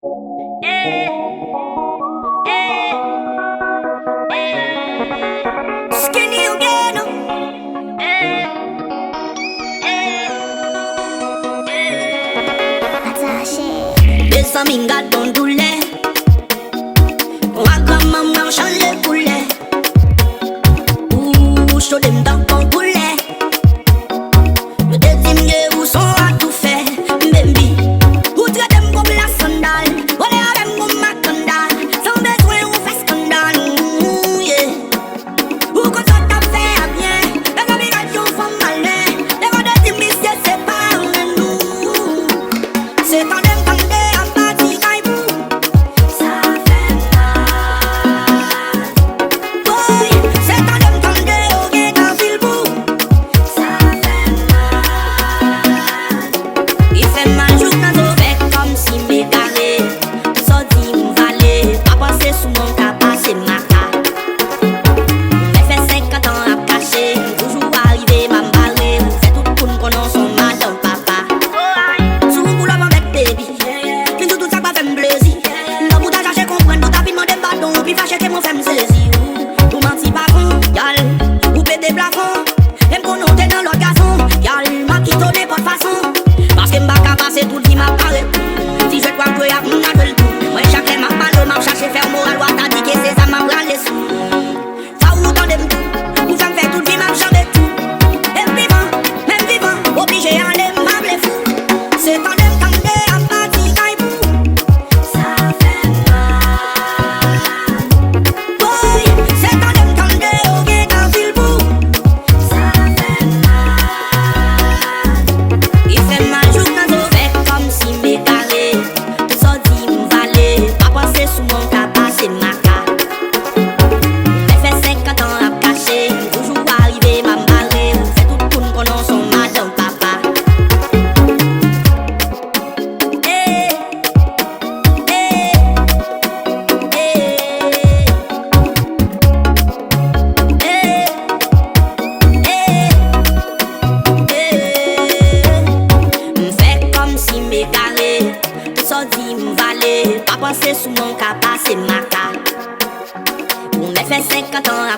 Eh, eh, Skinny again. Eh, Des amis gardons doulet. Waka maman chale poulet. Ouh, chaud dem dans ton poulet. Le deuxième lieu où sont à tout fait. Baby, outre dem comme la sandale. Olé avec mon macanda. Sans besoin on fait scandale. Yeah. Ou quand ça t'a fait à bien. Les obligations font malin. Les voix de timide c'est pas nous. C'est quand dem tendé à partir caillou. Ça fait mal. Boy, c'est quand dem tendé au guet dans Vilbou. Ça fait mal. Il fait mal jour quand on fait comme si m'égaré. Sorti m'valé, pas penser sous mon cas, passer ma cas. Mais fait 50 ans à cacher, toujours arrivé m'emballer. C'est tout pour nous connaître son madame papa. Sous le boulot avec baby, puis tout ça va faire me plaisir. Dans bout à chercher comprendre, tout à vie demander pardon, puis fâcher que mon fait me saisir. Ou menti pas con, y'all, ou pété plafond. Même qu'on monte dans l'autre garçon, y'all, m'a quitté n'importe façon. Parce que m'ba ka passer tout le vie m'a parlé. Si je crois que y'a mon appel tout. Moi chaque m'a parlé, m'a cherché faire moral, ou t'as dit que c'est ça m'a râlé sous. Ça ou t'en dem tout, ou ça me fait tout le vie m'a changé tout. Même vivant, obligé à aller m'appeler fou. C'est quand dem tendé à partir caillou. Ça fait mal. Boy, c'est quand dem tendé au guet dans Vilbou. Ça fait mal. Il fait mal jour quand on fait comme si m'égaré. Tout ça dit m'valé, pas penser sous mon cas, passer ma cas. Mais fait 50 ans à cacher, toujours arrivé m'emballer. C'est tout pour nous connaître son madame papa. Eh, eh, M'fait comme si m'égaré, tout ça dit m'valé, pas penser sous mon cas, passer ma cas. Ou me fait 50 ans à